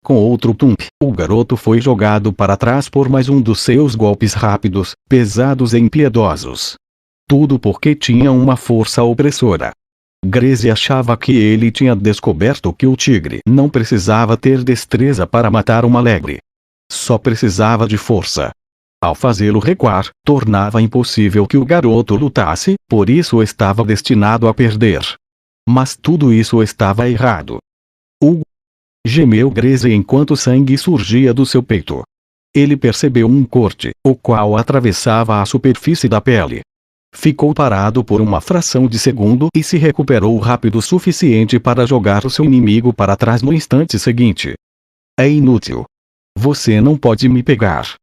Com outro tump, o garoto foi jogado para trás por mais um dos seus golpes rápidos, pesados e impiedosos. Tudo porque tinha uma força opressora. Grace achava que ele tinha descoberto que o tigre não precisava ter destreza para matar uma lebre. Só precisava de força. Ao fazê-lo recuar, tornava impossível que o garoto lutasse, por isso estava destinado a perder. Mas tudo isso estava errado. Gemeu Grace enquanto sangue surgia do seu peito. Ele percebeu um corte, o qual atravessava a superfície da pele. Ficou parado por uma fração de segundo e se recuperou rápido o suficiente para jogar o seu inimigo para trás no instante seguinte. É inútil. Você não pode me pegar.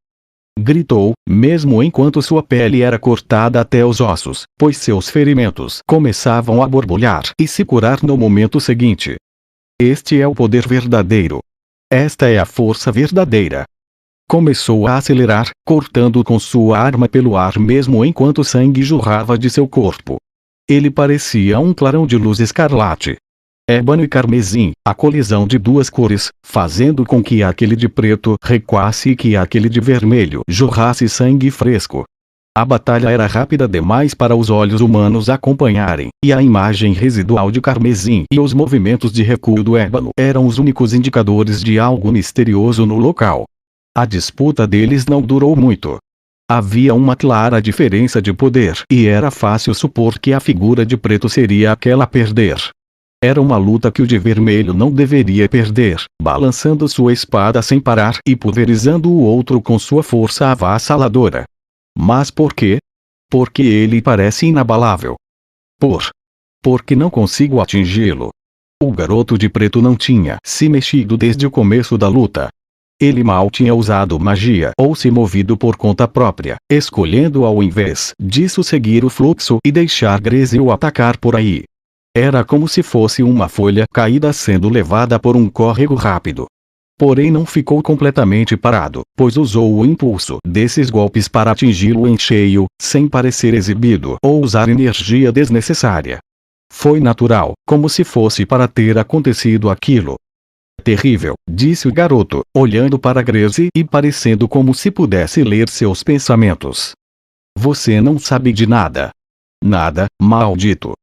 Gritou, mesmo enquanto sua pele era cortada até os ossos, pois seus ferimentos começavam a borbulhar e se curar no momento seguinte. Este é o poder verdadeiro. Esta é a força verdadeira. Começou a acelerar, cortando com sua arma pelo ar mesmo enquanto sangue jorrava de seu corpo. Ele parecia um clarão de luz escarlate. Ébano e carmesim, a colisão de duas cores, fazendo com que aquele de preto recuasse e que aquele de vermelho jorrasse sangue fresco. A batalha era rápida demais para os olhos humanos acompanharem, e a imagem residual de carmesim e os movimentos de recuo do ébano eram os únicos indicadores de algo misterioso no local. A disputa deles não durou muito. Havia uma clara diferença de poder e era fácil supor que a figura de preto seria aquela a perder. Era uma luta que o de vermelho não deveria perder, balançando sua espada sem parar e pulverizando o outro com sua força avassaladora. Mas por quê? Porque ele parece inabalável. Porque não consigo atingi-lo. O garoto de preto não tinha se mexido desde o começo da luta. Ele mal tinha usado magia ou se movido por conta própria, escolhendo ao invés disso seguir o fluxo e deixar Grace o atacar por aí. Era como se fosse uma folha caída sendo levada por um córrego rápido. Porém não ficou completamente parado, pois usou o impulso desses golpes para atingi-lo em cheio, sem parecer exibido ou usar energia desnecessária. Foi natural, como se fosse para ter acontecido aquilo. Terrível, disse o garoto, olhando para Grace e parecendo como se pudesse ler seus pensamentos. Você não sabe de nada. Nada, maldito!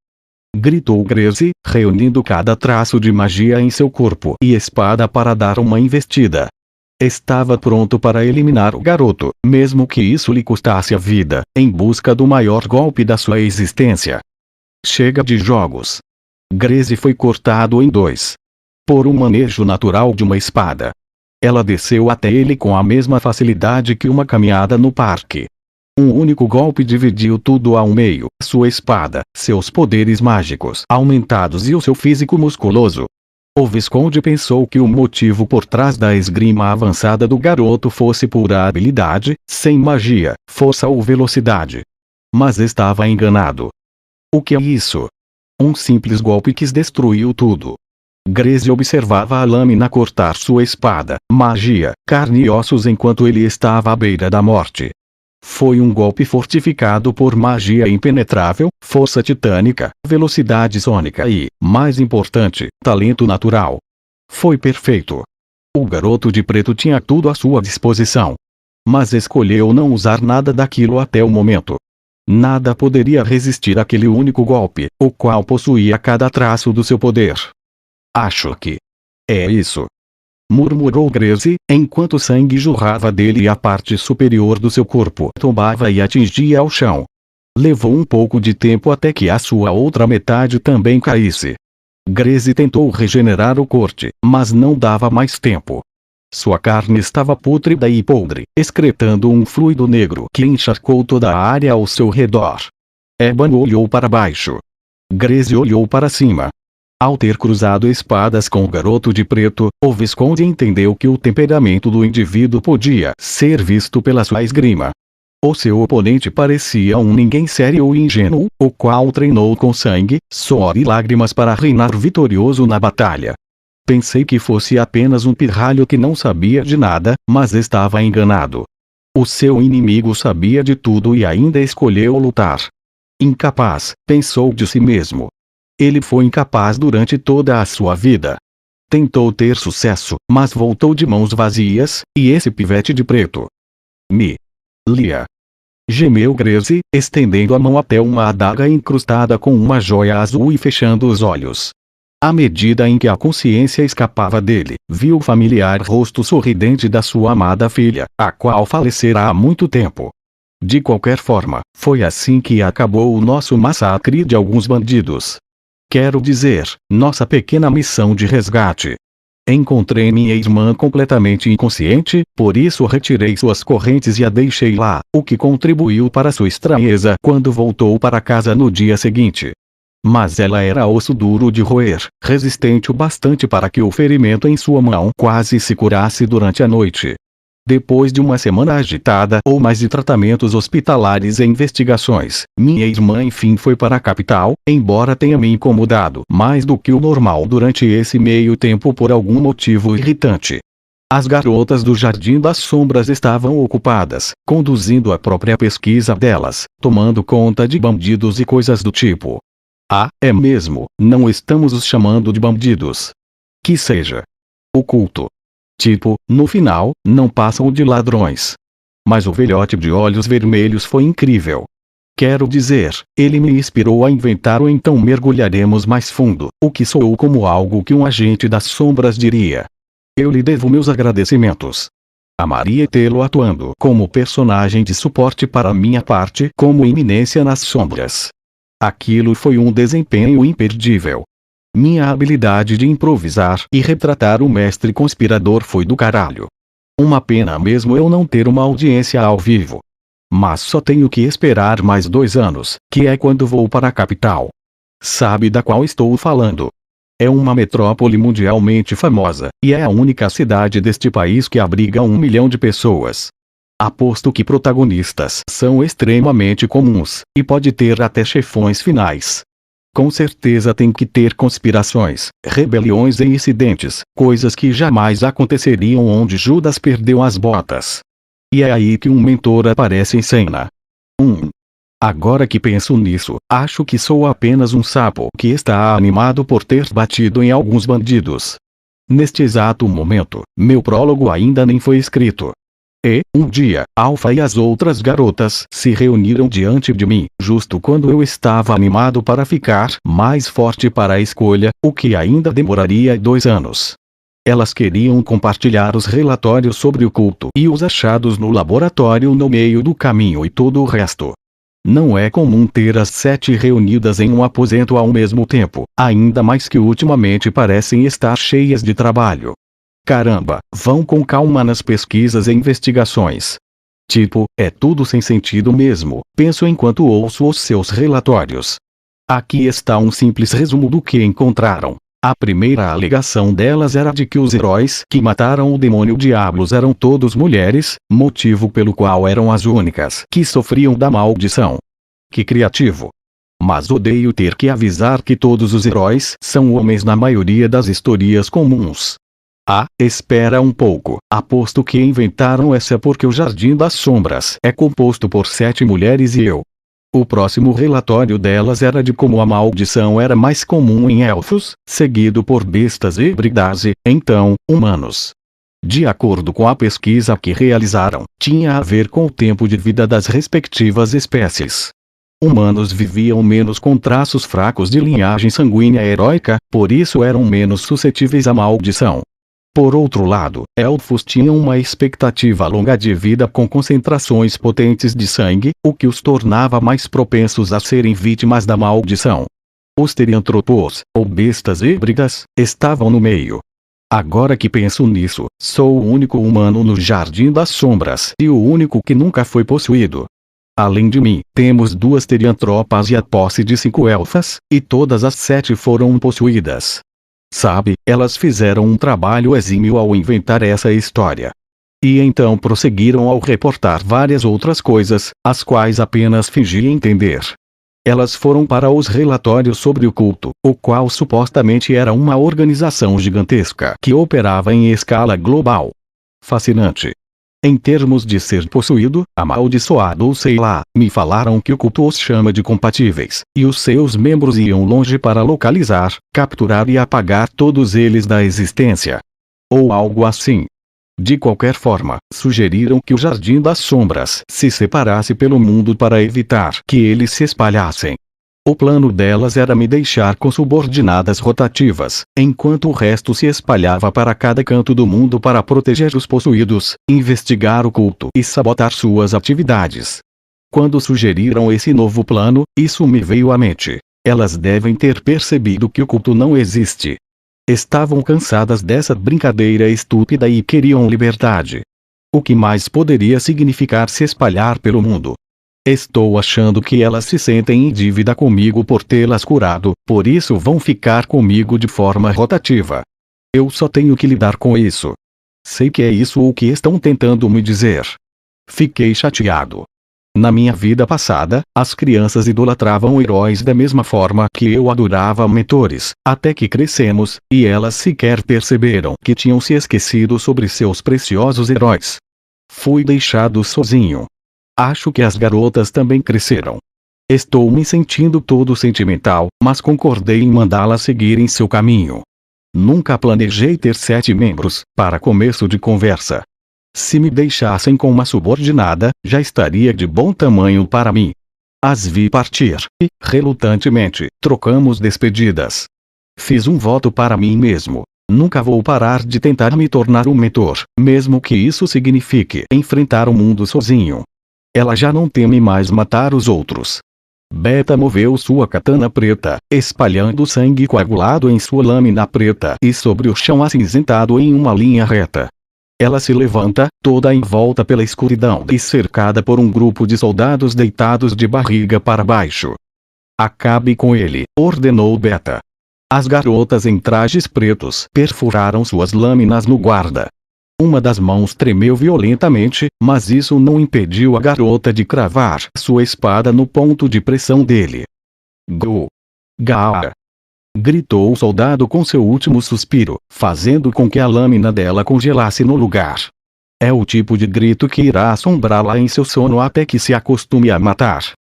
Gritou Grace, reunindo cada traço de magia em seu corpo e espada para dar uma investida. Estava pronto para eliminar o garoto, mesmo que isso lhe custasse a vida, em busca do maior golpe da sua existência. Chega de jogos. Grace foi cortado em dois. Por um manejo natural de uma espada. Ela desceu até ele com a mesma facilidade que uma caminhada no parque. Um único golpe dividiu tudo ao meio, sua espada, seus poderes mágicos aumentados e o seu físico musculoso. O Visconde pensou que o motivo por trás da esgrima avançada do garoto fosse pura habilidade, sem magia, força ou velocidade. Mas estava enganado. O que é isso? Um simples golpe que destruiu tudo. Grace observava a lâmina cortar sua espada, magia, carne e ossos enquanto ele estava à beira da morte. Foi um golpe fortificado por magia impenetrável, força titânica, velocidade sônica e, mais importante, talento natural. Foi perfeito. O garoto de preto tinha tudo à sua disposição. Mas escolheu não usar nada daquilo até o momento. Nada poderia resistir àquele único golpe, o qual possuía cada traço do seu poder. Acho que é isso. Murmurou Grace, enquanto sangue jorrava dele e a parte superior do seu corpo tombava e atingia ao chão. Levou um pouco de tempo até que a sua outra metade também caísse. Grace tentou regenerar o corte, mas não dava mais tempo. Sua carne estava pútrida e podre, excretando um fluido negro que encharcou toda a área ao seu redor. Eban olhou para baixo. Grace olhou para cima. Ao ter cruzado espadas com o garoto de preto, o Visconde entendeu que o temperamento do indivíduo podia ser visto pela sua esgrima. O seu oponente parecia um ninguém sério e ingênuo, o qual treinou com sangue, suor e lágrimas para reinar vitorioso na batalha. Pensei que fosse apenas um pirralho que não sabia de nada, mas estava enganado. O seu inimigo sabia de tudo e ainda escolheu lutar. Incapaz, pensou de si mesmo. Ele foi incapaz durante toda a sua vida. Tentou ter sucesso, mas voltou de mãos vazias, e esse pivete de preto. Lia. Gemeu Grace, estendendo a mão até uma adaga incrustada com uma joia azul e fechando os olhos. À medida em que a consciência escapava dele, viu o familiar rosto sorridente da sua amada filha, a qual falecera há muito tempo. De qualquer forma, foi assim que acabou o nosso massacre de alguns bandidos. Quero dizer, nossa pequena missão de resgate. Encontrei minha irmã completamente inconsciente, por isso retirei suas correntes e a deixei lá, o que contribuiu para sua estranheza quando voltou para casa no dia seguinte. Mas ela era osso duro de roer, resistente o bastante para que o ferimento em sua mão quase se curasse durante a noite. Depois de uma semana agitada ou mais de tratamentos hospitalares e investigações, minha irmã enfim foi para a capital, embora tenha me incomodado mais do que o normal durante esse meio tempo por algum motivo irritante. As garotas do Jardim das Sombras estavam ocupadas, conduzindo a própria pesquisa delas, tomando conta de bandidos e coisas do tipo. Ah, é mesmo, não estamos os chamando de bandidos. Que seja. Oculto. Tipo, no final, não passam de ladrões. Mas o velhote de olhos vermelhos foi incrível. Quero dizer, ele me inspirou a inventar o então mergulharemos mais fundo, o que soou como algo que um agente das sombras diria. Eu lhe devo meus agradecimentos. Amaria tê-lo atuando como personagem de suporte para minha parte como iminência nas sombras. Aquilo foi um desempenho imperdível. Minha habilidade de improvisar e retratar o mestre conspirador foi do caralho. Uma pena mesmo eu não ter uma audiência ao vivo. Mas só tenho que esperar mais 2 anos, que é quando vou para a capital. Sabe da qual estou falando? É uma metrópole mundialmente famosa, e é a única cidade deste país que abriga 1 milhão de pessoas. Aposto que protagonistas são extremamente comuns, e pode ter até chefões finais. Com certeza tem que ter conspirações, rebeliões e incidentes, coisas que jamais aconteceriam onde Judas perdeu as botas. E é aí que um mentor aparece em cena. Agora que penso nisso, acho que sou apenas um sapo que está animado por ter batido em alguns bandidos. Neste exato momento, meu prólogo ainda nem foi escrito. E, um dia, Alpha e as outras garotas se reuniram diante de mim, justo quando eu estava animado para ficar mais forte para a escolha, o que ainda demoraria 2 anos. Elas queriam compartilhar os relatórios sobre o culto e os achados no laboratório no meio do caminho e todo o resto. Não é comum ter as 7 reunidas em um aposento ao mesmo tempo, ainda mais que ultimamente parecem estar cheias de trabalho. Caramba, vão com calma nas pesquisas e investigações. Tipo, é tudo sem sentido mesmo, penso enquanto ouço os seus relatórios. Aqui está um simples resumo do que encontraram. A primeira alegação delas era de que os heróis que mataram o demônio Diablos eram todos mulheres, motivo pelo qual eram as únicas que sofriam da maldição. Que criativo! Mas odeio ter que avisar que todos os heróis são homens na maioria das histórias comuns. Ah, espera um pouco, aposto que inventaram essa porque o Jardim das Sombras é composto por 7 mulheres e eu. O próximo relatório delas era de como a maldição era mais comum em elfos, seguido por bestas híbridas e, então, humanos. De acordo com a pesquisa que realizaram, tinha a ver com o tempo de vida das respectivas espécies. Humanos viviam menos com traços fracos de linhagem sanguínea heróica, por isso eram menos suscetíveis à maldição. Por outro lado, elfos tinham uma expectativa longa de vida com concentrações potentes de sangue, o que os tornava mais propensos a serem vítimas da maldição. Os teriantropos, ou bestas híbridas, estavam no meio. Agora que penso nisso, sou o único humano no Jardim das Sombras e o único que nunca foi possuído. Além de mim, temos 2 teriantropas e a posse de 5 elfas, e todas as 7 foram possuídas. Sabe, elas fizeram um trabalho exímio ao inventar essa história. E então prosseguiram ao reportar várias outras coisas, as quais apenas fingi entender. Elas foram para os relatórios sobre o culto, o qual supostamente era uma organização gigantesca que operava em escala global. Fascinante. Em termos de ser possuído, amaldiçoado ou sei lá, me falaram que o culto os chama de compatíveis, e os seus membros iam longe para localizar, capturar e apagar todos eles da existência. Ou algo assim. De qualquer forma, sugeriram que o Jardim das Sombras se separasse pelo mundo para evitar que eles se espalhassem. O plano delas era me deixar com subordinadas rotativas, enquanto o resto se espalhava para cada canto do mundo para proteger os possuídos, investigar o culto e sabotar suas atividades. Quando sugeriram esse novo plano, isso me veio à mente. Elas devem ter percebido que o culto não existe. Estavam cansadas dessa brincadeira estúpida e queriam liberdade. O que mais poderia significar se espalhar pelo mundo? Estou achando que elas se sentem em dívida comigo por tê-las curado, por isso vão ficar comigo de forma rotativa. Eu só tenho que lidar com isso. Sei que é isso o que estão tentando me dizer. Fiquei chateado. Na minha vida passada, as crianças idolatravam heróis da mesma forma que eu adorava mentores, até que crescemos, e elas sequer perceberam que tinham se esquecido sobre seus preciosos heróis. Fui deixado sozinho. Acho que as garotas também cresceram. Estou me sentindo todo sentimental, mas concordei em mandá-las seguir em seu caminho. Nunca planejei ter 7 membros, para começo de conversa. Se me deixassem com uma subordinada, já estaria de bom tamanho para mim. As vi partir, e, relutantemente, trocamos despedidas. Fiz um voto para mim mesmo. Nunca vou parar de tentar me tornar um mentor, mesmo que isso signifique enfrentar o mundo sozinho. Ela já não teme mais matar os outros. Beta moveu sua katana preta, espalhando sangue coagulado em sua lâmina preta e sobre o chão acinzentado em uma linha reta. Ela se levanta, toda envolta pela escuridão e cercada por um grupo de soldados deitados de barriga para baixo. Acabe com ele, ordenou Beta. As garotas em trajes pretos perfuraram suas lâminas no guarda. Uma das mãos tremeu violentamente, mas isso não impediu a garota de cravar sua espada no ponto de pressão dele. Go! Gaa! Gritou o soldado com seu último suspiro, fazendo com que a lâmina dela congelasse no lugar. É o tipo de grito que irá assombrá-la em seu sono até que se acostume a matar.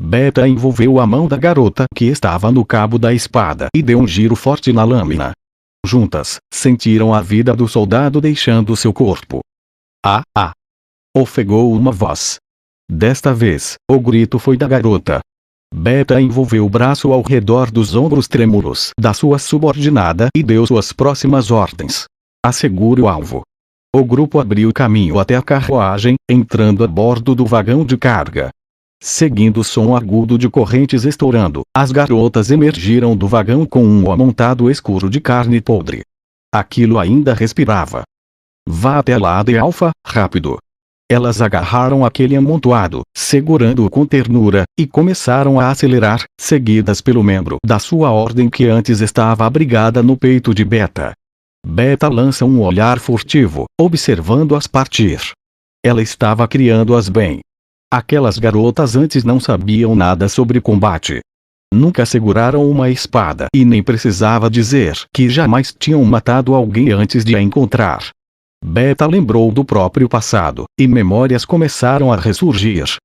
Beta envolveu a mão da garota que estava no cabo da espada e deu um giro forte na lâmina. Juntas, sentiram a vida do soldado deixando seu corpo. Ah, ah! Ofegou uma voz. Desta vez, o grito foi da garota. Beta envolveu o braço ao redor dos ombros trêmulos da sua subordinada e deu suas próximas ordens. Assegure o alvo. O grupo abriu caminho até a carruagem, entrando a bordo do vagão de carga. Seguindo o som agudo de correntes estourando, as garotas emergiram do vagão com um amontado escuro de carne podre. Aquilo ainda respirava. Vá até lá de Alpha, rápido. Elas agarraram aquele amontoado, segurando-o com ternura, e começaram a acelerar, seguidas pelo membro da sua ordem que antes estava abrigada no peito de Beta. Beta lança um olhar furtivo, observando-as partir. Ela estava criando-as bem. Aquelas garotas antes não sabiam nada sobre combate. Nunca seguraram uma espada e nem precisava dizer que jamais tinham matado alguém antes de a encontrar. Beta lembrou do próprio passado, e memórias começaram a ressurgir.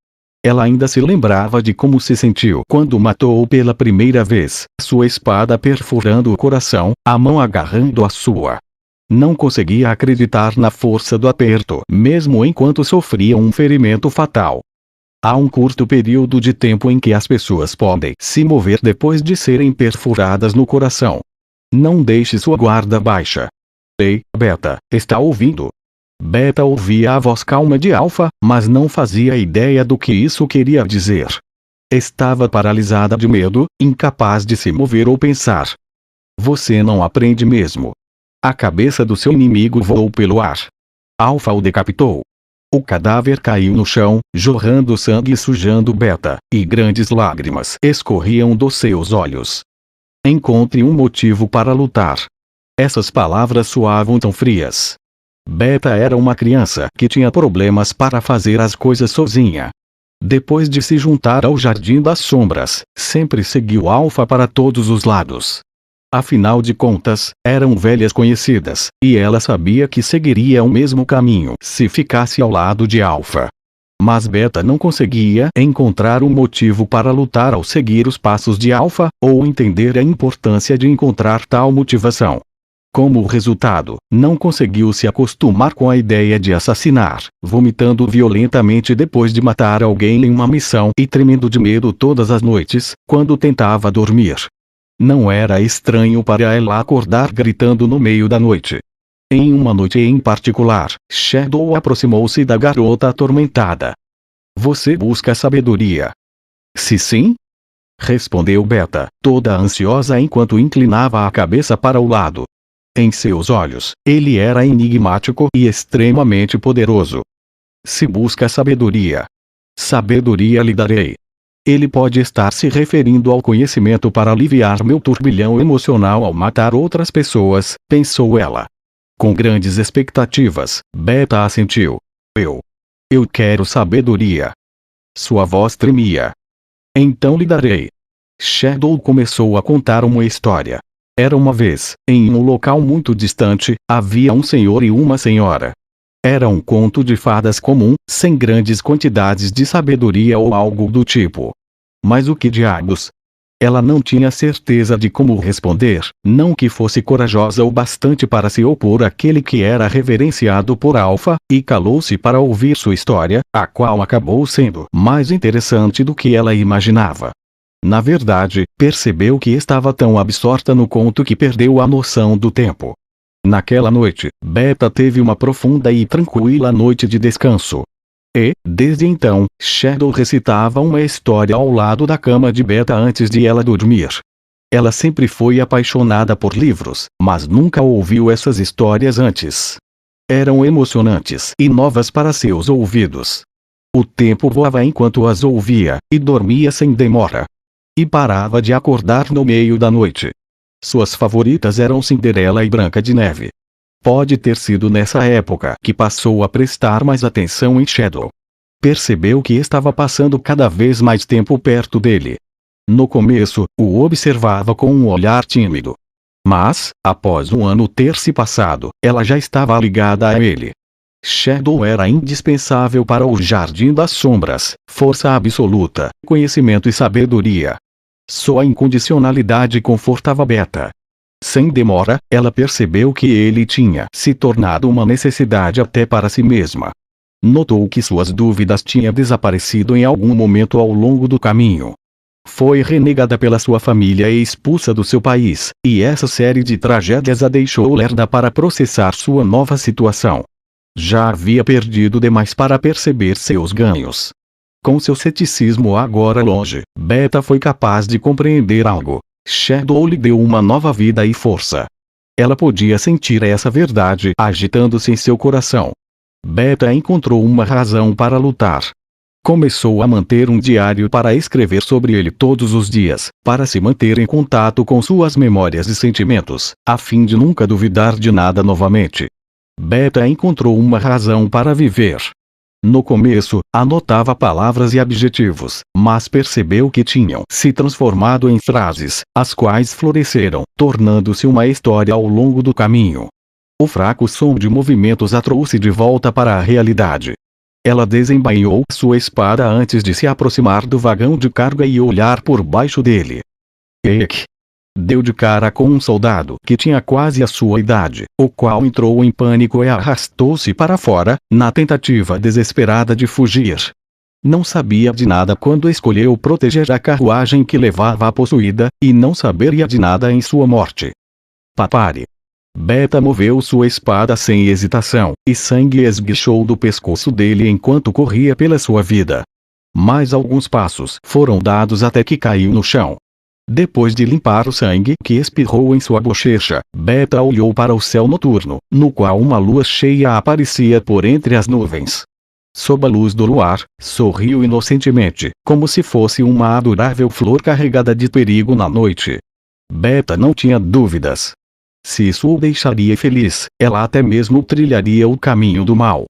Ela ainda se lembrava de como se sentiu quando matou pela primeira vez, sua espada perfurando o coração, a mão agarrando a sua. Não conseguia acreditar na força do aperto, mesmo enquanto sofria um ferimento fatal. Há um curto período de tempo em que as pessoas podem se mover depois de serem perfuradas no coração. Não deixe sua guarda baixa. Ei, Beta, está ouvindo? Beta ouvia a voz calma de Alpha, mas não fazia ideia do que isso queria dizer. Estava paralisada de medo, incapaz de se mover ou pensar. Você não aprende mesmo. A cabeça do seu inimigo voou pelo ar. Alpha o decapitou. O cadáver caiu no chão, jorrando sangue e sujando Beta, e grandes lágrimas escorriam dos seus olhos. Encontre um motivo para lutar. Essas palavras soavam tão frias. Beta era uma criança que tinha problemas para fazer as coisas sozinha. Depois de se juntar ao Jardim das Sombras, sempre seguiu Alpha para todos os lados. Afinal de contas, eram velhas conhecidas, e ela sabia que seguiria o mesmo caminho se ficasse ao lado de Alpha. Mas Beta não conseguia encontrar um motivo para lutar ao seguir os passos de Alpha, ou entender a importância de encontrar tal motivação. Como resultado, não conseguiu se acostumar com a ideia de assassinar, vomitando violentamente depois de matar alguém em uma missão e tremendo de medo todas as noites, quando tentava dormir. Não era estranho para ela acordar gritando no meio da noite. Em uma noite em particular, Shadow aproximou-se da garota atormentada. Você busca sabedoria? Se sim? Respondeu Beta, toda ansiosa enquanto inclinava a cabeça para o lado. Em seus olhos, ele era enigmático e extremamente poderoso. Se busca sabedoria, sabedoria lhe darei. Ele pode estar se referindo ao conhecimento para aliviar meu turbilhão emocional ao matar outras pessoas, pensou ela. Com grandes expectativas, Beta assentiu. Eu quero sabedoria. Sua voz tremia. Então lhe darei. Shadow começou a contar uma história. Era uma vez, em um local muito distante, havia um senhor e uma senhora. Era um conto de fadas comum, sem grandes quantidades de sabedoria ou algo do tipo. Mas o que diabos? Ela não tinha certeza de como responder, não que fosse corajosa o bastante para se opor àquele que era reverenciado por Alpha, e calou-se para ouvir sua história, a qual acabou sendo mais interessante do que ela imaginava. Na verdade, percebeu que estava tão absorta no conto que perdeu a noção do tempo. Naquela noite, Beta teve uma profunda e tranquila noite de descanso. E, desde então, Shadow recitava uma história ao lado da cama de Beta antes de ela dormir. Ela sempre foi apaixonada por livros, mas nunca ouviu essas histórias antes. Eram emocionantes e novas para seus ouvidos. O tempo voava enquanto as ouvia, e dormia sem demora. E parava de acordar no meio da noite. Suas favoritas eram Cinderela e Branca de Neve. Pode ter sido nessa época que passou a prestar mais atenção em Shadow. Percebeu que estava passando cada vez mais tempo perto dele. No começo, o observava com um olhar tímido. Mas, após um ano ter se passado, ela já estava ligada a ele. Shadow era indispensável para o Jardim das Sombras, força absoluta, conhecimento e sabedoria. Sua incondicionalidade confortava Beta. Sem demora, ela percebeu que ele tinha se tornado uma necessidade até para si mesma. Notou que suas dúvidas tinham desaparecido em algum momento ao longo do caminho. Foi renegada pela sua família e expulsa do seu país, e essa série de tragédias a deixou lerda para processar sua nova situação. Já havia perdido demais para perceber seus ganhos. Com seu ceticismo agora longe, Beta foi capaz de compreender algo. Shadow lhe deu uma nova vida e força. Ela podia sentir essa verdade agitando-se em seu coração. Beta encontrou uma razão para lutar. Começou a manter um diário para escrever sobre ele todos os dias, para se manter em contato com suas memórias e sentimentos, a fim de nunca duvidar de nada novamente. Beta encontrou uma razão para viver. No começo, anotava palavras e adjetivos, mas percebeu que tinham se transformado em frases, as quais floresceram, tornando-se uma história ao longo do caminho. O fraco som de movimentos a trouxe de volta para a realidade. Ela desembainhou sua espada antes de se aproximar do vagão de carga e olhar por baixo dele. Eek! Deu de cara com um soldado que tinha quase a sua idade, o qual entrou em pânico e arrastou-se para fora, na tentativa desesperada de fugir. Não sabia de nada quando escolheu proteger a carruagem que levava a possuída, e não saberia de nada em sua morte. Papare! Beta moveu sua espada sem hesitação, e sangue esguichou do pescoço dele enquanto corria pela sua vida. Mais alguns passos foram dados até que caiu no chão. Depois de limpar o sangue que espirrou em sua bochecha, Beta olhou para o céu noturno, no qual uma lua cheia aparecia por entre as nuvens. Sob a luz do luar, sorriu inocentemente, como se fosse uma adorável flor carregada de perigo na noite. Beta não tinha dúvidas. Se isso o deixaria feliz, ela até mesmo trilharia o caminho do mal.